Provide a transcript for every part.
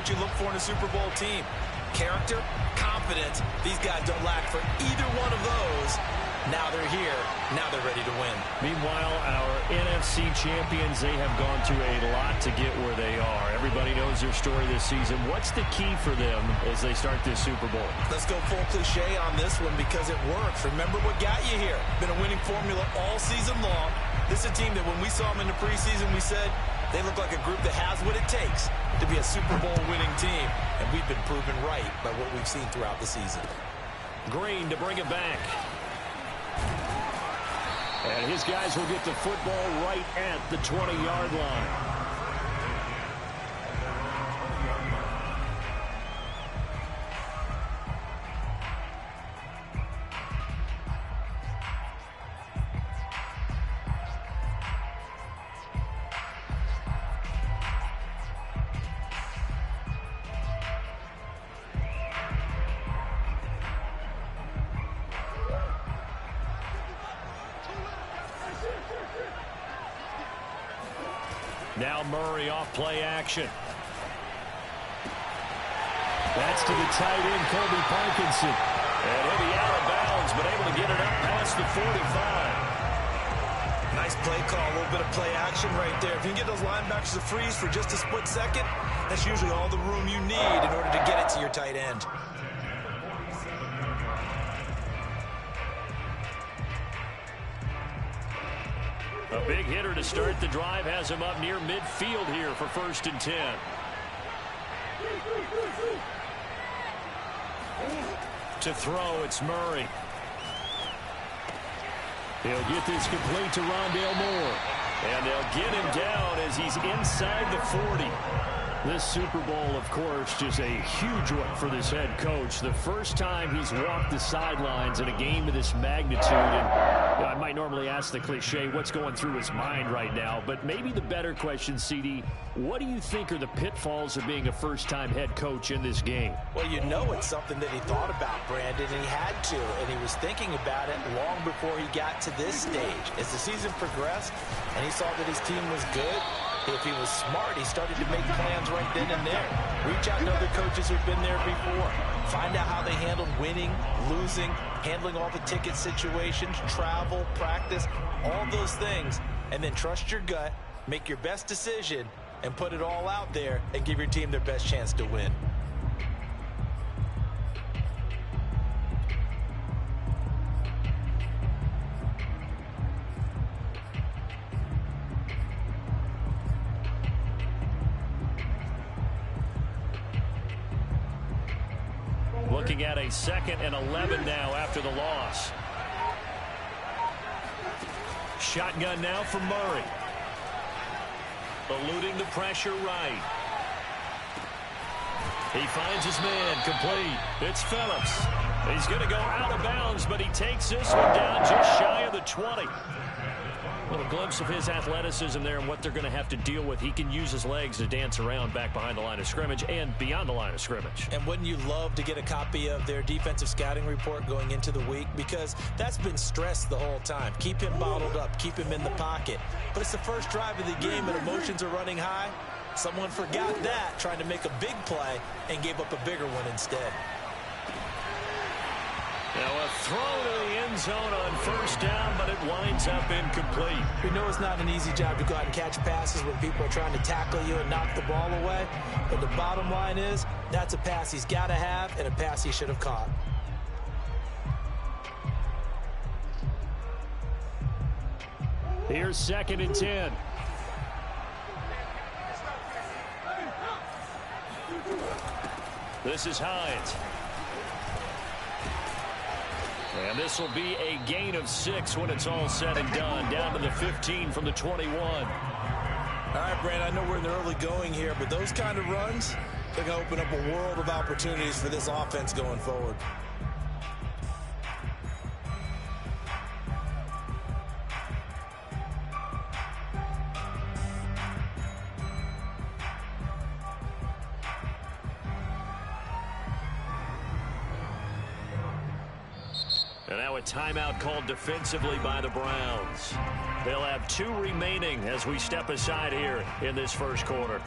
what you look for in a Super Bowl team. Character, confidence. These guys don't lack for either one of those. Now they're here. Now they're ready to win. Meanwhile, our NFC champions, they have gone through a lot to get where they are. Everybody knows their story this season. What's the key for them as they start this Super Bowl? Let's go full cliche on this one because it works. Remember what got you here. Been a winning formula all season long. This is a team that when we saw them in the preseason, we said they look like a group that has what it takes to be a Super Bowl winning team. And we've been proven right by what we've seen throughout the season. Green to bring it back. And his guys will get the football right at the 20-yard line. Now Murray off play action. That's to the tight end, Colby Parkinson. And he'll be out of bounds, but able to get it up past the 45. Nice play call, a little bit of play action right there. If you can get those linebackers to freeze for just a split second, that's usually all the room you need in order to get it to your tight end. A big hitter to start the drive has him up near midfield here for 1st and 10. To throw, it's Murray. He'll get this complete to Rondale Moore. And they'll get him down as he's inside the 40. This Super Bowl, of course, just a huge one for this head coach. The first time he's walked the sidelines in a game of this magnitude. And I might normally ask the cliche, what's going through his mind right now? But maybe the better question, CD, what do you think are the pitfalls of being a first-time head coach in this game? Well, you know it's something that he thought about, Brandon, and he had to. And he was thinking about it long before he got to this stage. As the season progressed and he saw that his team was good, if he was smart, he started to make plans right then and there. Reach out to other coaches who've been there before. Find out how they handled winning, losing, handling all the ticket situations, travel, practice, all those things. And then trust your gut, make your best decision, and put it all out there and give your team their best chance to win. Looking at a 2nd and 11 now after the loss. Shotgun now for Murray. Eluding the pressure right. He finds his man complete. It's Phillips. He's going to go out of bounds, but he takes this one down just shy of the 20. A little glimpse of his athleticism there and what they're going to have to deal with. He can use his legs to dance around back behind the line of scrimmage and beyond the line of scrimmage. And wouldn't you love to get a copy of their defensive scouting report going into the week? Because that's been stressed the whole time. Keep him bottled up. Keep him in the pocket. But it's the first drive of the game and emotions are running high. Someone forgot that, trying to make a big play, and gave up a bigger one instead. Now a throw to the end zone on 1st down, but it winds up incomplete. We know it's not an easy job to go out and catch passes when people are trying to tackle you and knock the ball away. But the bottom line is, that's a pass he's got to have and a pass he should have caught. Here's 2nd and 10. This is Hines. And this will be a gain of 6 when it's all said and done. Down to the 15 from the 21. All right, Brand, I know we're in the early going here, but those kind of runs, they're going to open up a world of opportunities for this offense going forward. And now a timeout called defensively by the Browns. They'll have 2 remaining as we step aside here in this first quarter.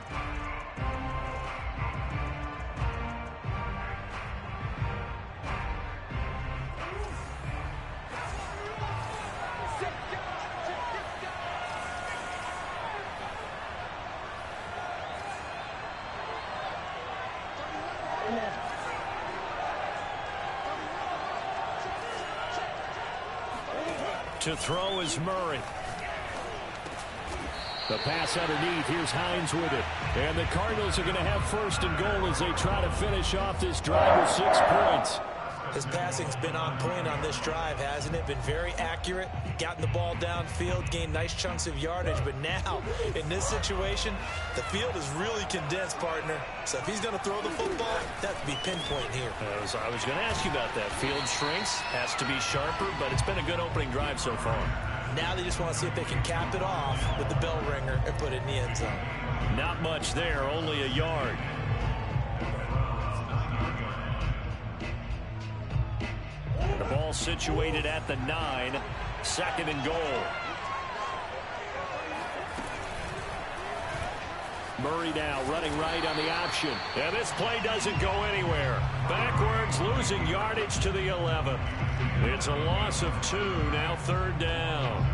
To throw is Murray. The pass underneath. Here's Hines with it. And the Cardinals are going to have first and goal as they try to finish off this drive with 6 points. His passing's been on point on this drive, hasn't it? Been very accurate, gotten the ball downfield, gained nice chunks of yardage. But now, in this situation, the field is really condensed, partner. So if he's going to throw the football, that would be pinpoint here. I was going to ask you about that. Field shrinks, has to be sharper, but it's been a good opening drive so far. Now they just want to see if they can cap it off with the bell ringer and put it in the end zone. Not much there, only a yard. The ball situated at the 9. Second and goal. Murray now running right on the option. And this play doesn't go anywhere. Backwards, losing yardage to the 11. It's a loss of 2, now third down.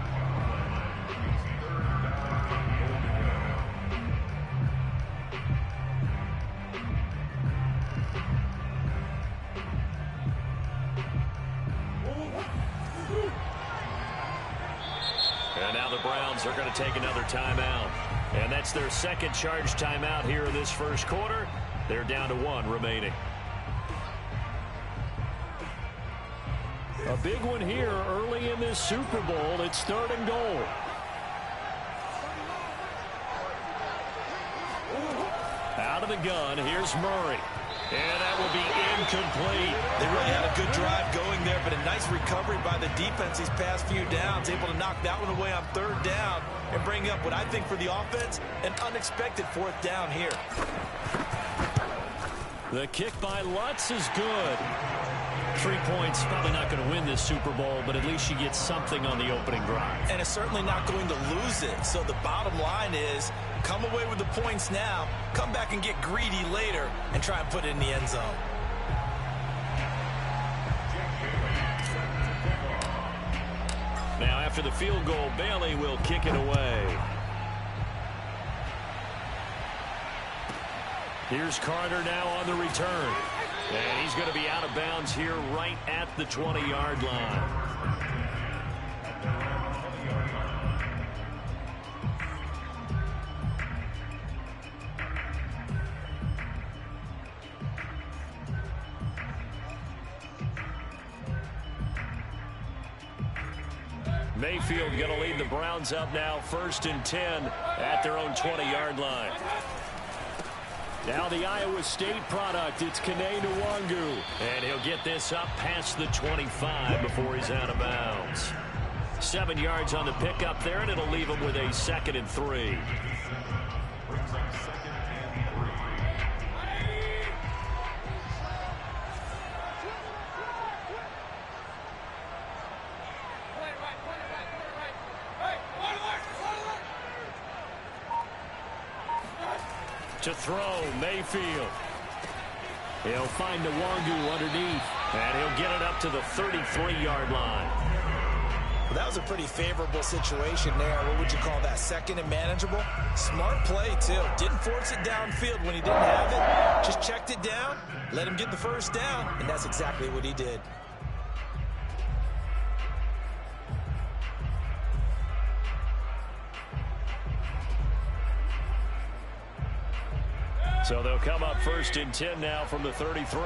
And now the Browns are going to take another timeout. And that's their second charge timeout here in this first quarter. They're down to 1 remaining. A big one here early in this Super Bowl. It's third and goal. Out of the gun, here's Murray. And that will be incomplete. They really had a good drive going there, but a nice recovery by the defense these past few downs, able to knock that one away on third down and bring up what I think for the offense, an unexpected 4th down here. The kick by Lutz is good. 3 points, probably not going to win this Super Bowl, but at least she gets something on the opening drive. And it's certainly not going to lose it. So the bottom line is, come away with the points now, come back and get greedy later, and try and put it in the end zone. Now after the field goal, Bailey will kick it away. Here's Carter now on the return. And he's going to be out of bounds here right at the 20-yard line. Mayfield going to lead the Browns up now, 1st and 10 at their own 20-yard line. Now the Iowa State product, it's Kene Nwangu. And he'll get this up past the 25 before he's out of bounds. 7 yards on the pickup there, and it'll leave him with a 2nd and 3. To throw, Mayfield. He'll find Nwangu underneath, and he'll get it up to the 33-yard line. Well, that was a pretty favorable situation there. What would you call that? 2nd and manageable? Smart play, too. Didn't force it downfield when he didn't have it. Just checked it down, let him get the first down, and that's exactly what he did. So they'll come up 1st and 10 now from the 33.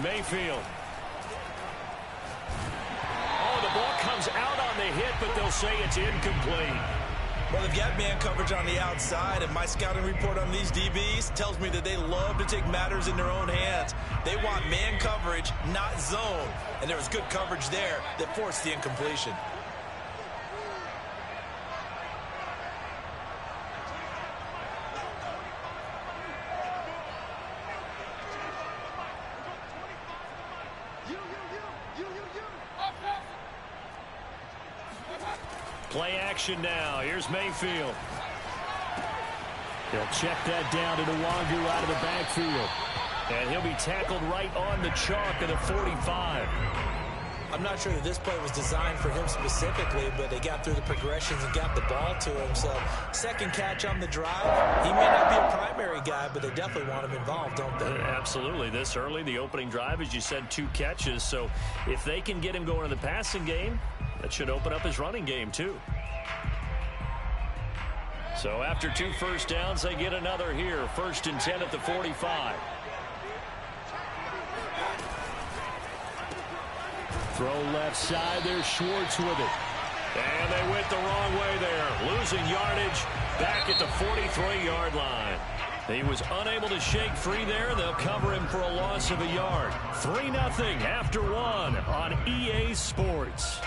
Mayfield. Oh, the ball comes out on the hit, but they'll say it's incomplete. Well, they've got man coverage on the outside, and my scouting report on these DBs tells me that they love to take matters in their own hands. They want man coverage, not zone. And there was good coverage there that forced the incompletion. Play action now. Here's Mayfield. He'll check that down to Nwangu out of the backfield. And he'll be tackled right on the chalk of the 45. I'm not sure that this play was designed for him specifically, but they got through the progressions and got the ball to him. So second catch on the drive. He may not be a primary guy, but they definitely want him involved, don't they? Absolutely. This early, the opening drive, as you said, 2 catches. So if they can get him going in the passing game, that should open up his running game too. So after 2 first downs, they get another here. 1st and 10 at the 45. Throw left side. There's Schwartz with it. And they went the wrong way there. Losing yardage back at the 43-yard line. He was unable to shake free there. They'll cover him for a loss of a yard. 3-0 after 1 on EA Sports.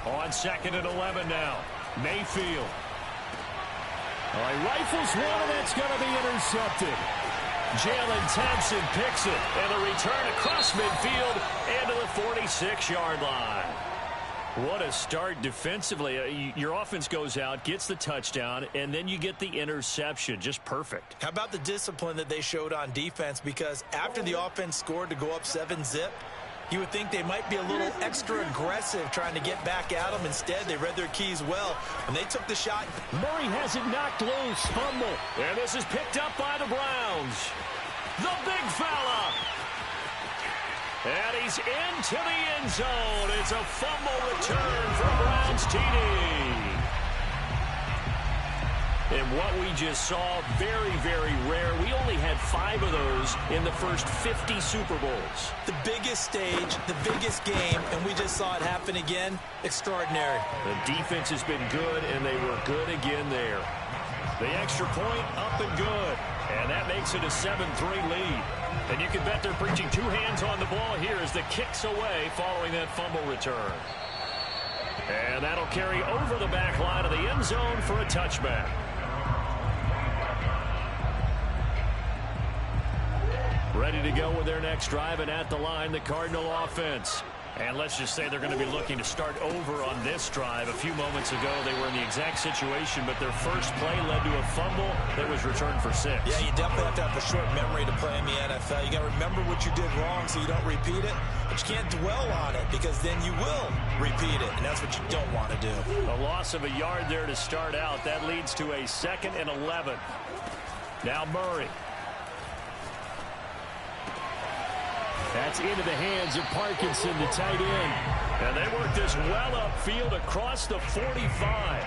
On 2nd and 11 now. Mayfield. All right, rifles one, and that's going to be intercepted. Jalen Thompson picks it, and a return across midfield and to the 46-yard line. What a start defensively. Your offense goes out, gets the touchdown, and then you get the interception. Just perfect. How about the discipline that they showed on defense? Because after the offense scored to go up 7-zip, you would think they might be a little extra aggressive trying to get back at them. Instead, they read their keys well, and they took the shot. Murray has it knocked loose. Fumble. And this is picked up by the Browns. The big fella. And he's into the end zone. It's a fumble return for Browns TD. And what we just saw, very, very rare. We only had 5 of those in the first 50 Super Bowls. The biggest stage, the biggest game, and we just saw it happen again. Extraordinary. The defense has been good, and they were good again there. The extra point up and good. And that makes it a 7-3 lead. And you can bet they're preaching 2 hands on the ball here as the kick's away following that fumble return. And that'll carry over the back line of the end zone for a touchback. Ready to go with their next drive, and at the line, the Cardinal offense. And let's just say they're going to be looking to start over on this drive. A few moments ago, they were in the exact situation, but their first play led to a fumble that was returned for 6. Yeah, you definitely have to have a short memory to play in the NFL. You got to remember what you did wrong so you don't repeat it, but you can't dwell on it because then you will repeat it, and that's what you don't want to do. A loss of a yard there to start out. That leads to a 2nd and 11. Now Murray. That's into the hands of Parkinson, the tight end. And they work this well upfield across the 45.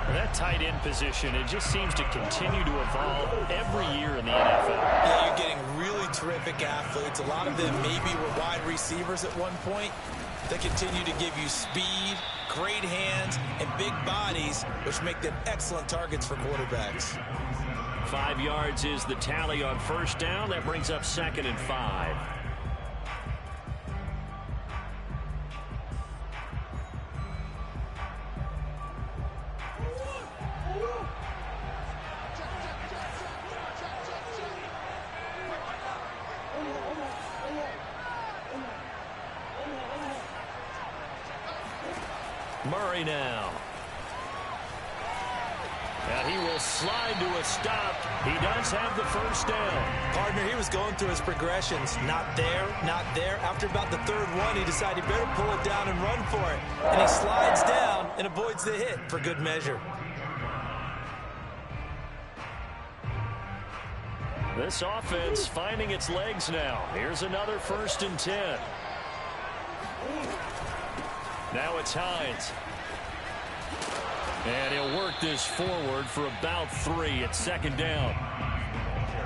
And that tight end position, it just seems to continue to evolve every year in the NFL. Yeah, you're getting really terrific athletes. A lot of them maybe were wide receivers at one point. They continue to give you speed, great hands, and big bodies, which make them excellent targets for quarterbacks. 5 yards is the tally on first down. That brings up 2nd and 5. Murray now. And he will slide to a stop. He does have the first down. Partner, he was going through his progressions. Not there, not there. After about the 3rd one, he decided he better pull it down and run for it. And he slides down and avoids the hit for good measure. This offense finding its legs now. Here's another 1st and 10. Now it's Hines. And he'll work this forward for about 3 at 2nd down.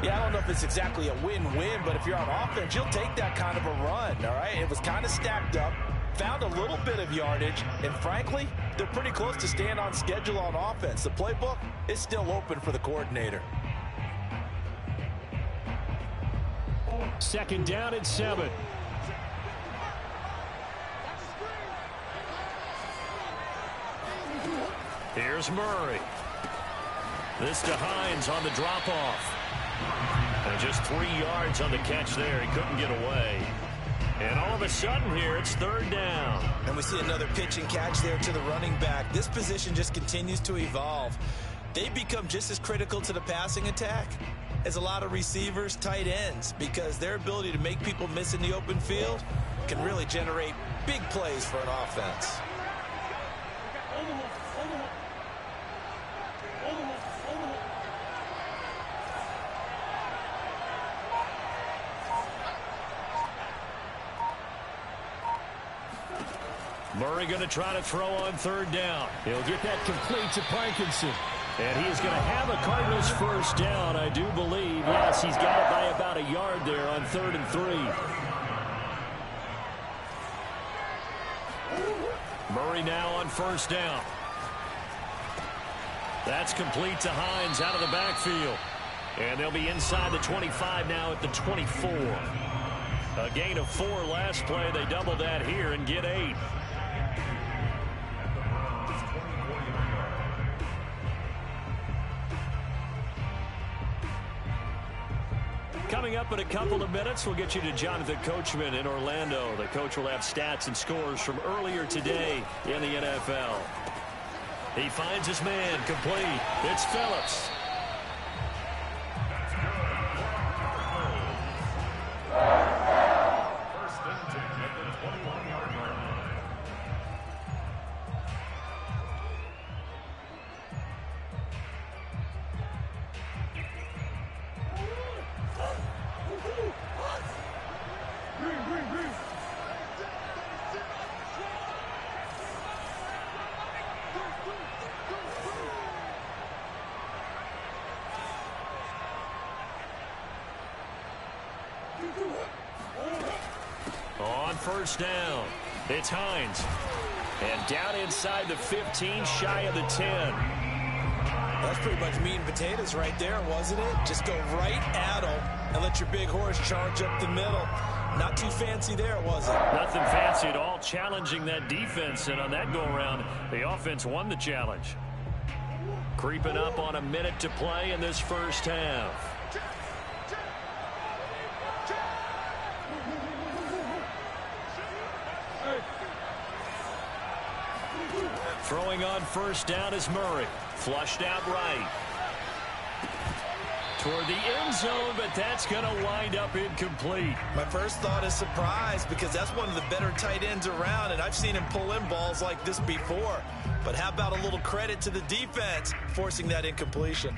Yeah, I don't know if it's exactly a win-win, but if you're on offense, you'll take that kind of a run, all right? It was kind of stacked up, found a little bit of yardage, and frankly, they're pretty close to staying on schedule on offense. The playbook is still open for the coordinator. 2nd down and 7. Here's Murray. This to Hines on the drop-off. And just 3 yards on the catch there. He couldn't get away. And all of a sudden here, it's third down. And we see another pitch and catch there to the running back. This position just continues to evolve. They become just as critical to the passing attack as a lot of receivers, tight ends, because their ability to make people miss in the open field can really generate big plays for an offense. Murray going to try to throw on third down. He'll get that complete to Parkinson. And he's going to have a Cardinals first down, I do believe. Yes, he's got it by about a yard there on 3rd and 3. Murray now on first down. That's complete to Hines out of the backfield. And they'll be inside the 25 now at the 24. A gain of 4 last play. They double that here and get 8. Coming up in a couple of minutes, we'll get you to Jonathan Coachman in Orlando. The coach will have stats and scores from earlier today in the NFL. He finds his man complete. It's Phillips. First and 10 at the 21-yard line. On first down, it's Hines. And down inside the 15, shy of the 10. That's pretty much meat and potatoes right there, wasn't it? Just go right at them and let your big horse charge up the middle. Not too fancy there, was it? Nothing fancy at all, challenging that defense. And on that go-around, the offense won the challenge. Creeping up on a minute to play in this first half. Throwing on first down is Murray. Flushed out right. Toward the end zone, but that's going to wind up incomplete. My first thought is surprise, because that's one of the better tight ends around, and I've seen him pull in balls like this before. But how about a little credit to the defense forcing that incompletion?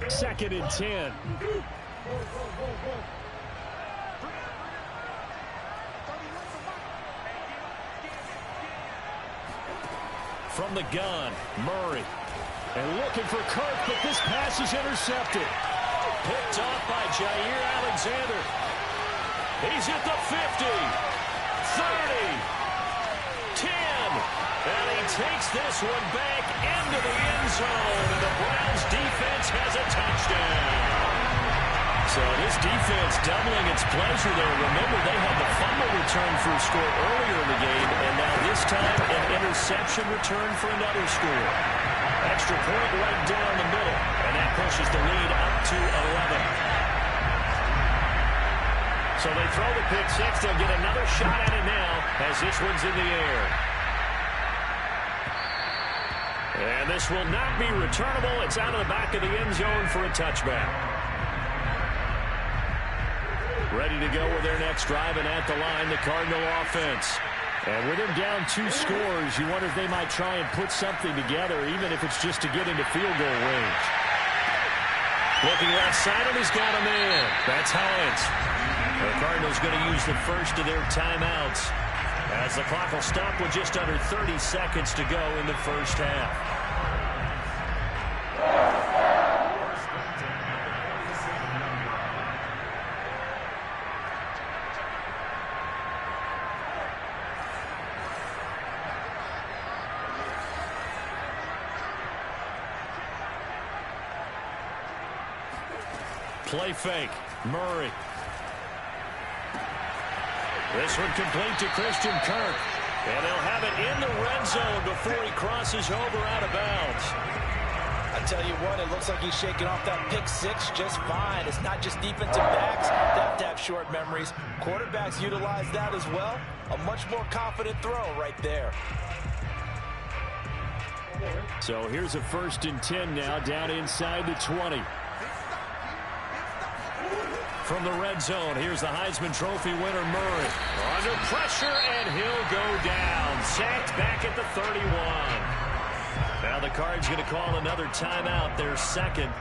2nd and 10. From the gun, Murray. And looking for Kirk, but this pass is intercepted. Picked off by Jair Alexander. He's at the 50, 30, 10. And he takes this one back into the end zone. And the Browns defense has a touchdown. So this defense doubling its pleasure there. Remember, they had the fumble return for a score earlier in the game, and now this time an interception return for another score. Extra point right down the middle, and that pushes the lead up to 11. So they throw the pick six. They'll get another shot at it now as this one's in the air. And this will not be returnable. It's out of the back of the end zone for a touchback. Ready to go with their next drive, and at the line, the Cardinal offense. And with them down 2 scores, you wonder if they might try and put something together, even if it's just to get into field goal range. Looking right side, and he's got a man. That's Hines. The Cardinals going to use the first of their timeouts, as the clock will stop with just under 30 seconds to go in the first half. Play fake. Murray. This one complete to Christian Kirk. And they'll have it in the red zone before he crosses over out of bounds. I tell you what, it looks like he's shaking off that pick six just fine. It's not just defensive backs that have short memories. Quarterbacks utilize that as well. A much more confident throw right there. So here's a 1st and 10 now, down inside the 20. From the red zone, here's the Heisman Trophy winner, Murray. Under pressure, and he'll go down. Sacked back at the 31. Now the Cards going to call another timeout, their second,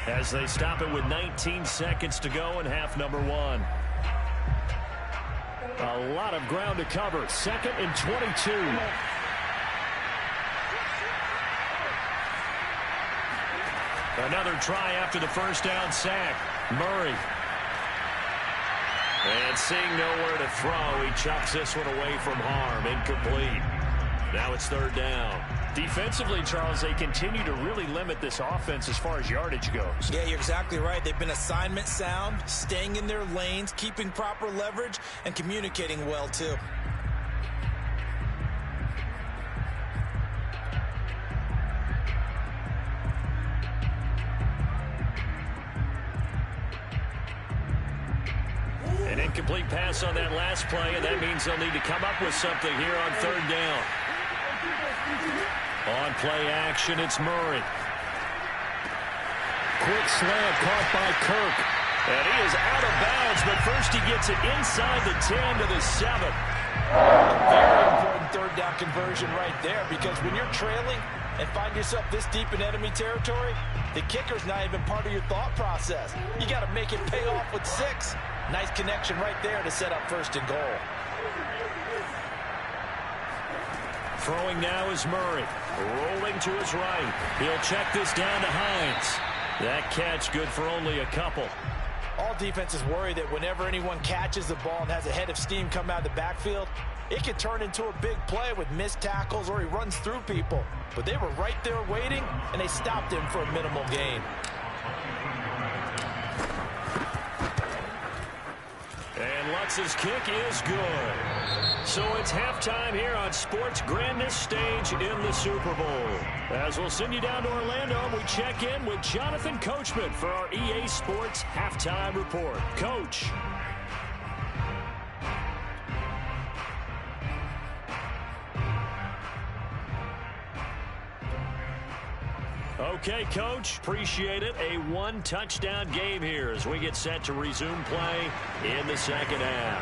as they stop it with 19 seconds to go in half number 1. A lot of ground to cover. 2nd and 22. Another try after the first down sack. Murray. And seeing nowhere to throw, he chucks this one away from harm. Incomplete. Now it's 3rd down. Defensively, Charles, they continue to really limit this offense as far as yardage goes. Yeah, you're exactly right. They've been assignment sound, staying in their lanes, keeping proper leverage, and communicating well, too. An incomplete pass on that last play, and that means they'll need to come up with something here on 3rd down. On play action, it's Murray. Quick slant caught by Kirk. And he is out of bounds, but first he gets it inside the 10 to the 7. Very important 3rd down conversion right there, because when you're trailing and find yourself this deep in enemy territory, the kicker's not even part of your thought process. You got to make it pay off with 6. Nice connection right there to set up 1st and goal. Throwing now is Murray. Rolling to his right. He'll check this down to Hines. That catch good for only a couple. All defenses worry that whenever anyone catches the ball and has a head of steam come out of the backfield, it can turn into a big play with missed tackles or he runs through people. But they were right there waiting, and they stopped him for a minimal gain. And Lutz's kick is good. So it's halftime here on Sports' grandest stage in the Super Bowl. As we'll send you down to Orlando, we check in with Jonathan Coachman for our EA Sports Halftime Report. Coach. Okay, Coach, appreciate it. A 1-touchdown game here as we get set to resume play in the second half.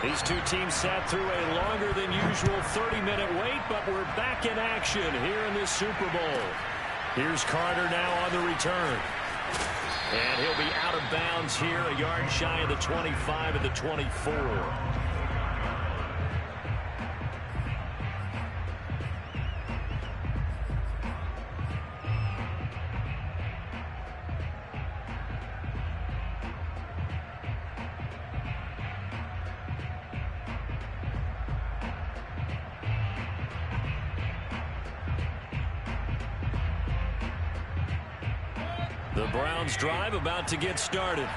These two teams sat through a longer than usual 30-minute wait, but we're back in action here in this Super Bowl. Here's Carter now on the return. And he'll be out of bounds here, a yard shy of the 25 of the 24. The Browns drive about to get started.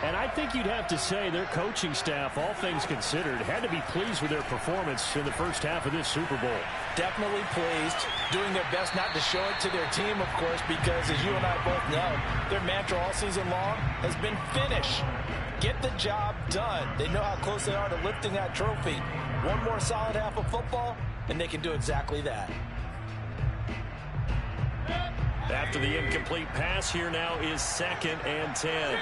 And I think you'd have to say their coaching staff, all things considered, had to be pleased with their performance in the first half of this Super Bowl. Definitely pleased, doing their best not to show it to their team, of course, because as you and I both know, their mantra all season long has been finish. Get the job done. They know how close they are to lifting that trophy. One more solid half of football, and they can do exactly that. After the incomplete pass, here now is 2nd and 10.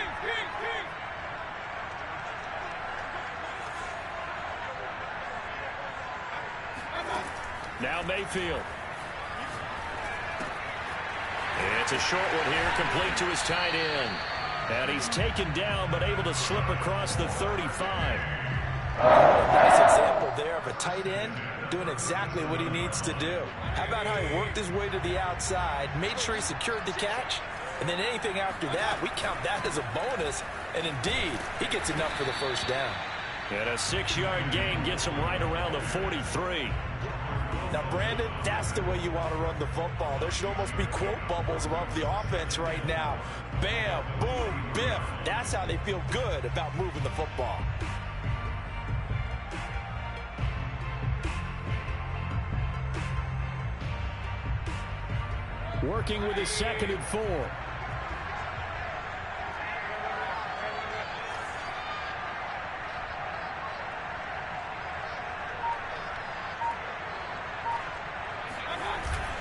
Now Mayfield. It's a short one here, complete to his tight end. And he's taken down, but able to slip across the 35. Nice example there of a tight end doing exactly what he needs to do. How about how he worked his way to the outside, made sure he secured the catch, and then anything after that, we count that as a bonus. And indeed, he gets enough for the first down. And a 6-yard gain gets him right around the 43. Now, Brandon, that's the way you want to run the football. There should almost be quote bubbles above the offense right now. Bam, boom, biff. That's how they feel good about moving the football. Working with his 2nd and 4.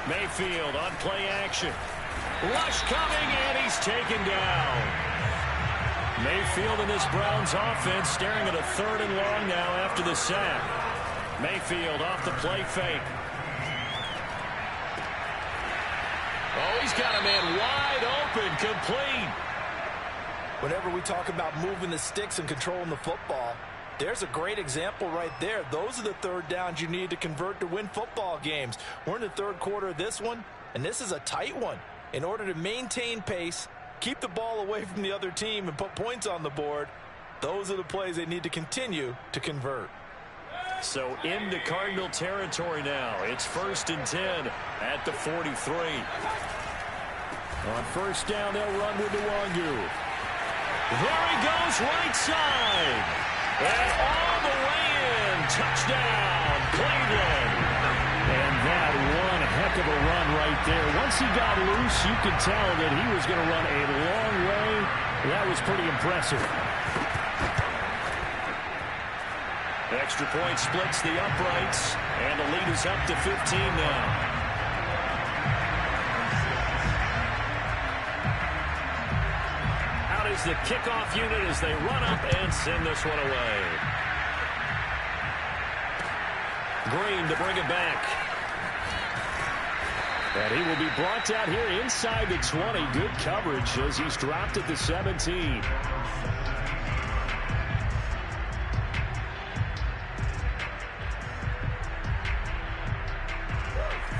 Mayfield on play action. Rush coming, and he's taken down. Mayfield and this Browns offense staring at a 3rd and long now after the sack. Mayfield off the play fake. Oh, he's got a man wide open, complete. Whenever we talk about moving the sticks and controlling the football, there's a great example right there. Those are the 3rd downs you need to convert to win football games. We're in the 3rd quarter of this one, and this is a tight one. In order to maintain pace, keep the ball away from the other team, and put points on the board, those are the plays they need to continue to convert. So into Cardinal territory now. It's 1st and 10 at the 43. On 1st down, they'll run with Nwangu. There he goes, right side. And all the way in. Touchdown, Cleveland. And that one heck of a run right there. Once he got loose, you could tell that he was going to run a long way. That was pretty impressive. Extra point splits the uprights, and the lead is up to 15 now. Out is the kickoff unit as they run up and send this one away. Green to bring it back. And he will be brought down here inside the 20. Good coverage as he's dropped at the 17.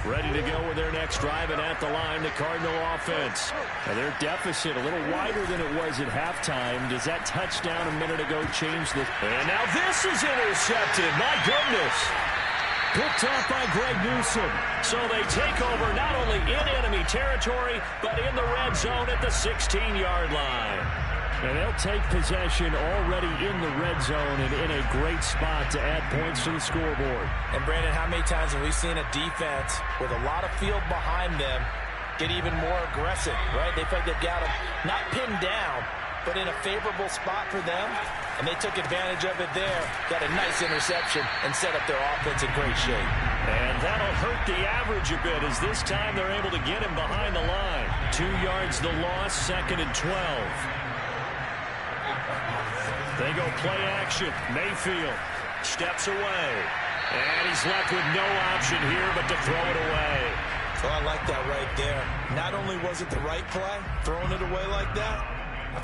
Ready to go with their next drive, and at the line, the Cardinal offense. And their deficit a little wider than it was at halftime. Does that touchdown a minute ago change the... And now this is intercepted. My goodness. Picked off by Greg Newsome. So they take over not only in enemy territory, but in the red zone at the 16-yard line. And they'll take possession already in the red zone and in a great spot to add points to the scoreboard. And, Brandon, how many times have we seen a defense with a lot of field behind them get even more aggressive, right? They feel like they've got them not pinned down, but in a favorable spot for them, and they took advantage of it there, got a nice interception, and set up their offense in great shape. And that'll hurt the average a bit as this time they're able to get him behind the line. 2 yards the loss, 2nd and 12. They go play action. Mayfield steps away. And he's left with no option here but to throw it away. Oh, I like that right there. Not only was it the right play, throwing it away like that,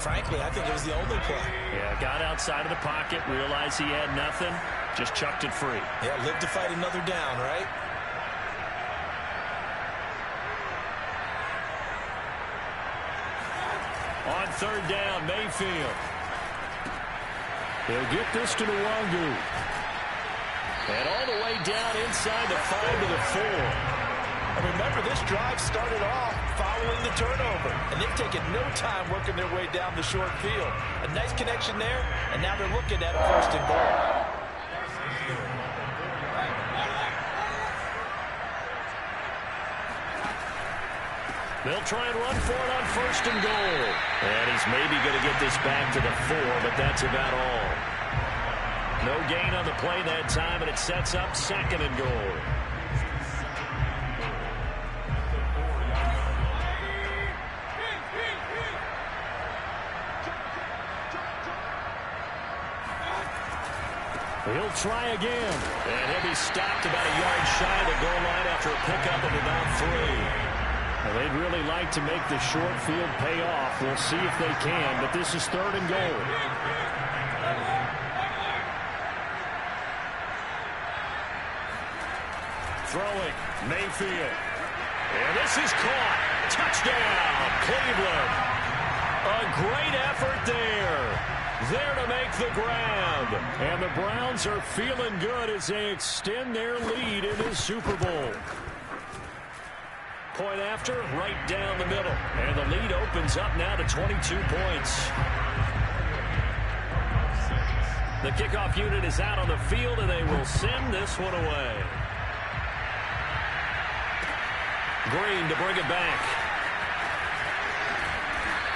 frankly, I think it was the only play. Yeah, got outside of the pocket, realized he had nothing, just chucked it free. Yeah, live to fight another down, right? On 3rd down, Mayfield. They'll get this to Nwangu. And all the way down inside the 5 to the 4. And remember, this drive started off following the turnover, and they've taken no time working their way down the short field. A nice connection there, and now they're looking at 1st and goal. They'll try and run for it on 1st and goal. And he's maybe going to get this back to the 4, but that's about all. No gain on the play that time, and it sets up 2nd and goal. He'll try again. And he'll be stopped about a yard shy of the goal line after a pickup of about 3. Well, they'd really like to make the short field pay off. We'll see if they can, but this is 3rd and goal. Throwing, Mayfield. And this is caught. Touchdown, Cleveland. A great effort there. There to make the grab. And the Browns are feeling good as they extend their lead in the Super Bowl. Point after, right down the middle. And the lead opens up now to 22 points. The kickoff unit is out on the field, and they will send this one away. Green to bring it back.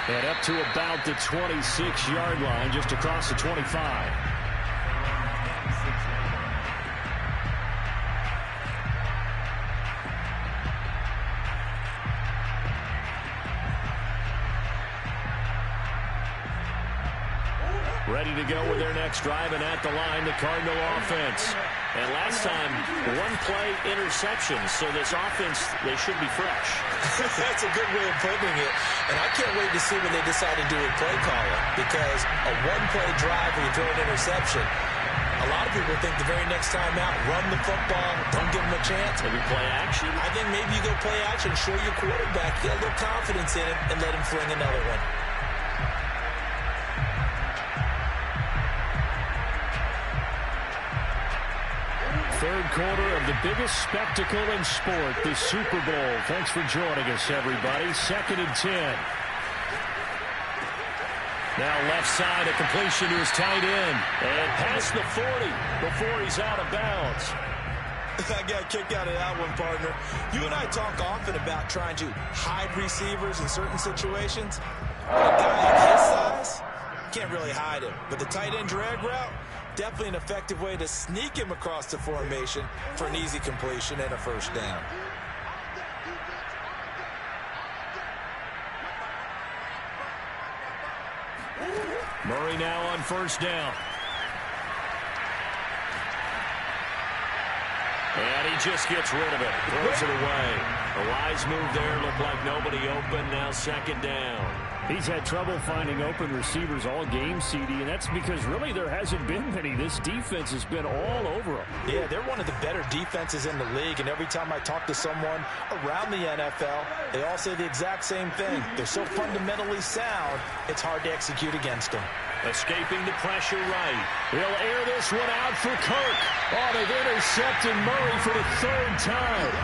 And up to about the 26-yard line, just across the 25. Ready to go with their next drive, and at the line, the Cardinal offense. And last time, one-play interception, so this offense, they should be fresh. That's a good way of putting it. And I can't wait to see when they decide to do a play caller, because a one-play drive where you throw an interception, a lot of people think the very next time out, run the football, don't give them a chance. Maybe play action? I think maybe you go play action, show your quarterback, get a little confidence in it, and let him fling another one. Third quarter of the biggest spectacle in sport, the Super Bowl. Thanks for joining us, everybody. 2nd and 10. Now left side, a completion to his tight end. And past the 40 before he's out of bounds. I got a kick out of that one, partner. You and I talk often about trying to hide receivers in certain situations. A guy of his size, can't really hide him. But the tight end drag route, definitely an effective way to sneak him across the formation for an easy completion and a first down. Murray now on first down. And he just gets rid of it. Throws it away. A wise move there. Looked like nobody open. Now 2nd down. He's had trouble finding open receivers all game, CD, and that's because really there hasn't been many. This defense has been all over them. Yeah, they're one of the better defenses in the league, and every time I talk to someone around the NFL, they all say the exact same thing. They're so fundamentally sound, it's hard to execute against them. Escaping the pressure right. He'll air this one out for Kirk. Oh, they've intercepted Murray for the 3rd time.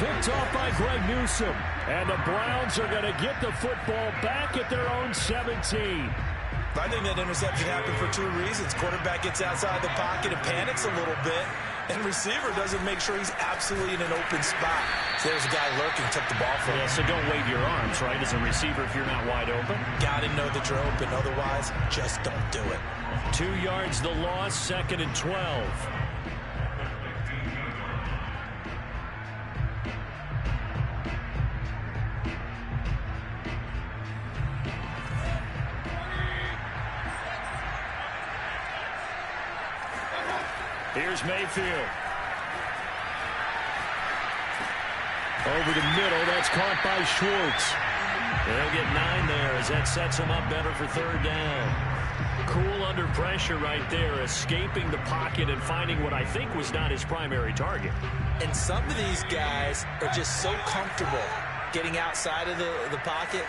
Picked off by Greg Newsome. And the Browns are going to get the football back at their own 17. I think that interception happened for 2 reasons. Quarterback gets outside the pocket and panics a little bit. And receiver doesn't make sure he's absolutely in an open spot. So there's a guy lurking, took the ball from him. Yeah, so don't wave your arms, right, as a receiver if you're not wide open. Got to know that you're open. Otherwise, just don't do it. 2 yards the loss, 2nd and 12. Here's Mayfield. Over the middle, that's caught by Schwartz. They'll get 9 there as that sets him up better for 3rd down. Cool under pressure right there, escaping the pocket and finding what I think was not his primary target. And some of these guys are just so comfortable getting outside of the pocket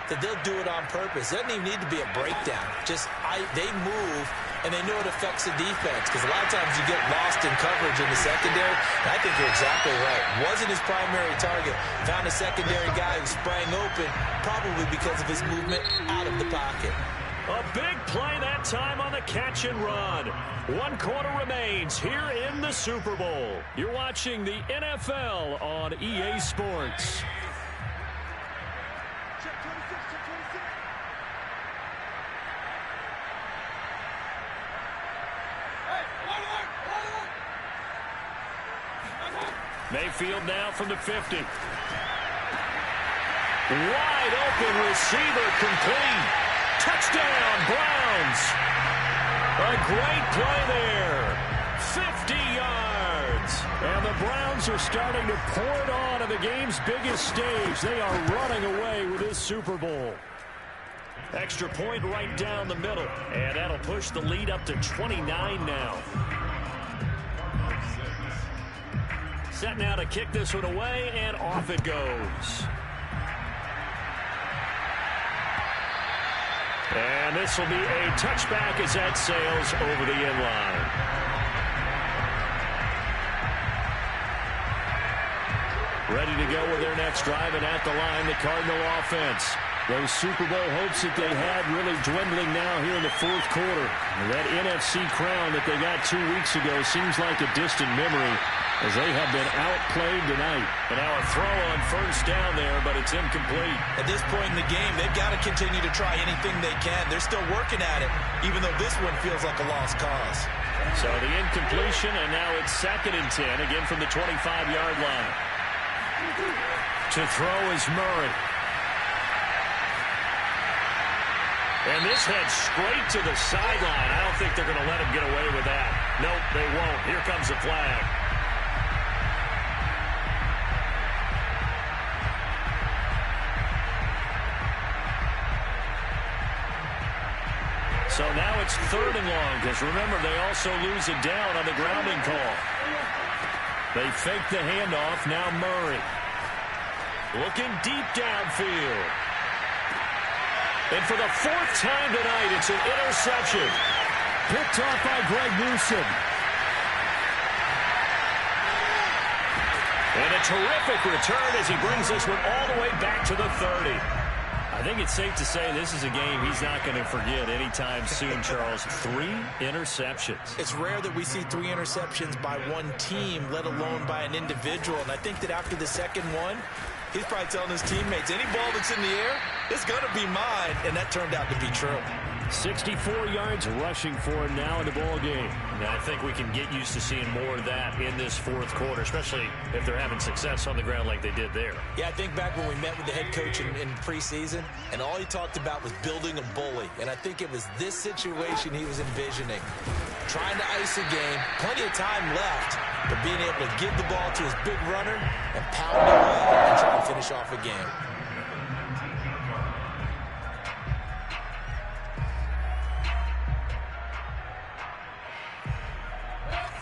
that they'll do it on purpose. It doesn't even need to be a breakdown. They move, and they know it affects the defense, because a lot of times you get lost in coverage in the secondary. And I think you're exactly right. Wasn't his primary target. Found a secondary guy who sprang open, probably because of his movement out of the pocket. A big play that time on the catch and run. 1 quarter remains here in the Super Bowl. You're watching the NFL on EA Sports. Mayfield now from the 50. Wide open receiver complete. Touchdown, Browns. A great play there. 50 yards. And the Browns are starting to pour it on at the game's biggest stage. They are running away with this Super Bowl. Extra point right down the middle. And that'll push the lead up to 29 now. Set now to kick this one away, and off it goes. And this will be a touchback as that sails over the end line. Ready to go with their next drive, and at the line, the Cardinal offense. Those Super Bowl hopes that they had really dwindling now here in the 4th quarter. That NFC crown that they got 2 weeks ago seems like a distant memory. as they have been outplayed tonight. And now a throw on first down there, but it's incomplete. At this point in the game, they've got to continue to try anything they can. They're still working at it, even though this one feels like a lost cause. So the incompletion, and now it's 2nd and 10, again from the 25-yard line. To throw is Murray. And this heads straight to the sideline. I don't think they're going to let him get away with that. Nope, they won't. Here comes the flag. So now it's 3rd and long, because remember, they also lose it down on the grounding call. They fake the handoff. Now Murray. Looking deep downfield. And for the 4th time tonight, it's an interception. Picked off by Greg Newsom. And a terrific return as he brings this one all the way back to the 30. I think it's safe to say this is a game he's not going to forget anytime soon, Charles. 3 interceptions. It's rare that we see 3 interceptions by one team, let alone by an individual. And I think that after the second one, he's probably telling his teammates, any ball that's in the air, it's going to be mine. And that turned out to be true. 64 yards rushing for him now in the ball game. Now, I think we can get used to seeing more of that in this 4th quarter, especially if they're having success on the ground like they did there. Yeah, I think back when we met with the head coach in preseason, and all he talked about was building a bully. And I think it was this situation he was envisioning. Trying to ice a game, plenty of time left, but being able to give the ball to his big runner and pound away and try to finish off a game.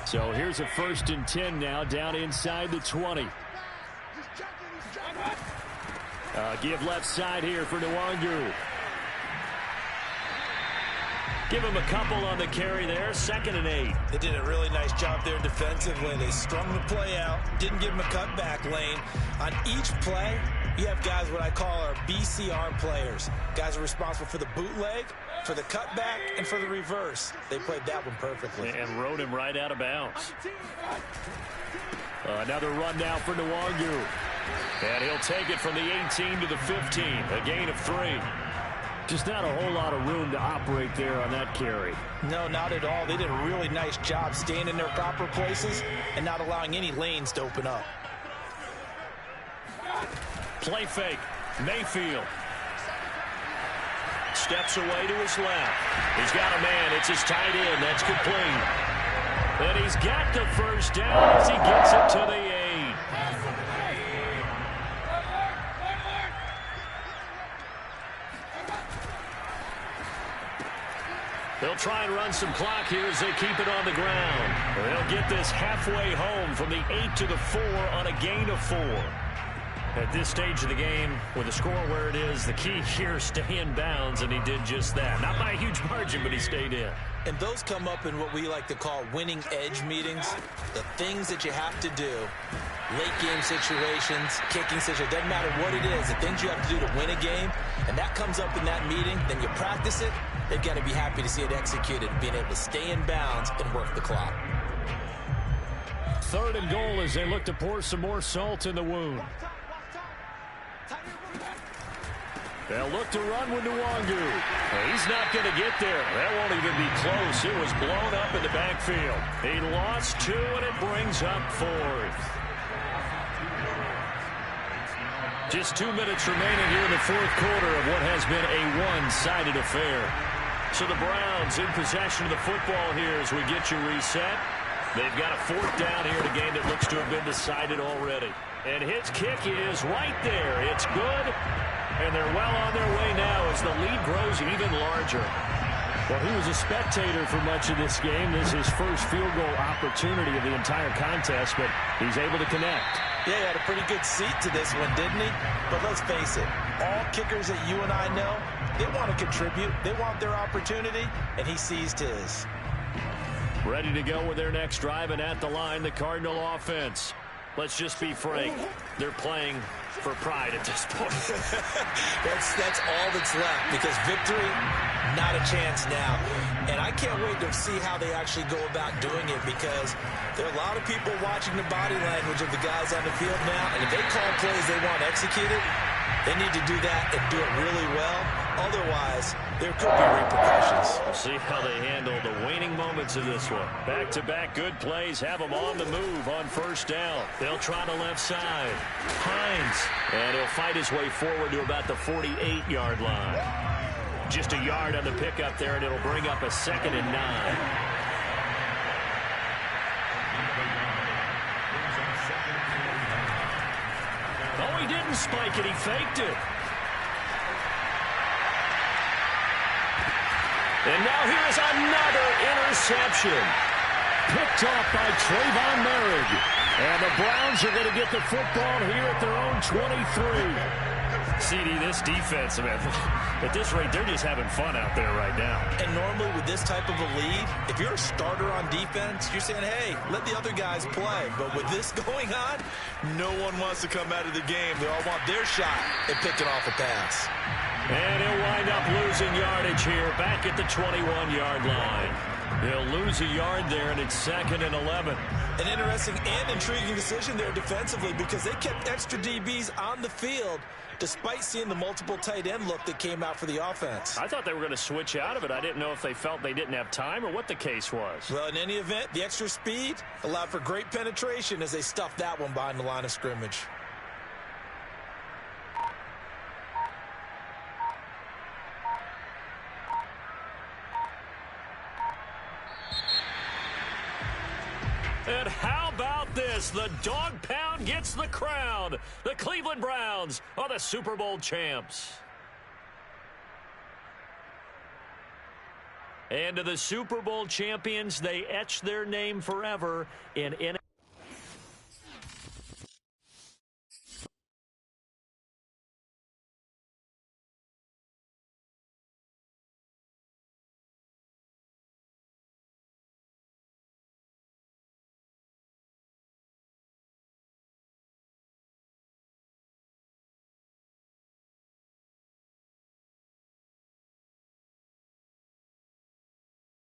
So here's a 1st and 10 now, down inside the 20. Give left side here for Nwangu. Give him a couple on the carry there. 2nd and 8. They did a really nice job there defensively. They strung the play out, didn't give him a cutback lane. On each play, you have guys what I call our BCR players. Guys are responsible for the bootleg, for the cutback, and for the reverse. They played that one perfectly. And rode him right out of bounds. Another run now for Nwangu. And he'll take it from the 18 to the 15. A gain of 3. Just not a whole lot of room to operate there on that carry. No, not at all. They did a really nice job staying in their proper places and not allowing any lanes to open up. Play fake. Mayfield. Steps away to his left. He's got a man. It's his tight end. That's complete. And he's got the first down as he gets it to the 8. They'll try and run some clock here as they keep it on the ground. They'll get this halfway home from the 8 to the 4 on a gain of 4. At this stage of the game, with the score where it is, the key here, stay in bounds, and he did just that. Not by a huge margin, but he stayed in. And those come up in what we like to call winning edge meetings. The things that you have to do, late game situations, kicking situations, doesn't matter what it is, the things you have to do to win a game, and that comes up in that meeting, then you practice it, they've got to be happy to see it executed, being able to stay in bounds and work the clock. 3rd and goal as they look to pour some more salt in the wound. They'll look to run with Nwangu. He's not going to get there. That won't even be close. It was blown up in the backfield. He lost 2, and it brings up 4th. Just 2 minutes remaining here in the 4th quarter of what has been a one-sided affair. So the Browns in possession of the football here as we get you reset. They've got a 4th down here in a game that looks to have been decided already. And his kick is right there. It's good. And they're well on their way now as the lead grows even larger. Well, he was a spectator for much of this game. This is his first field goal opportunity of the entire contest, but he's able to connect. Yeah, he had a pretty good seat to this one, didn't he? But let's face it, all kickers that you and I know, they want to contribute. They want their opportunity, and he seized his. Ready to go with their next drive, and at the line, the Cardinal offense. Let's just be frank. They're playing for pride at this point. that's all that's left, because victory Not a chance now. And I can't wait to see how they actually go about doing it, because there are a lot of people watching the body language of the guys on the field now. And if they call plays they want executed, they need to do that and do it really well. Otherwise, there could be repercussions. We'll see how they handle the waning moments of this one. Back-to-back good plays have them on the move on first down. They'll try the left side. Hines. And he'll fight his way forward to about the 48-yard line. Just a yard on the pickup there, and it'll bring up a 2nd and 9. Oh, he didn't spike it. He faked it. And now here is another interception. Picked off by Trayvon Merrick. And the Browns are going to get the football here at their own 23. CD, this defense, man, at this rate, they're just having fun out there right now. And normally with this type of a lead, if you're a starter on defense, you're saying, hey, let the other guys play. But with this going on, no one wants to come out of the game. They all want their shot at picking off a pass. And he'll wind up losing yardage here back at the 21-yard line. They'll lose a yard there, and it's 2nd and 11. An interesting and intriguing decision there defensively, because they kept extra DBs on the field despite seeing the multiple tight end look that came out for the offense. I thought they were going to switch out of it. I didn't know if they felt they didn't have time or what the case was. Well, in any event, the extra speed allowed for great penetration as they stuffed that one behind the line of scrimmage. And how about this? The dog pound gets the crown. The Cleveland Browns are the Super Bowl champs. And to the Super Bowl champions, they etch their name forever in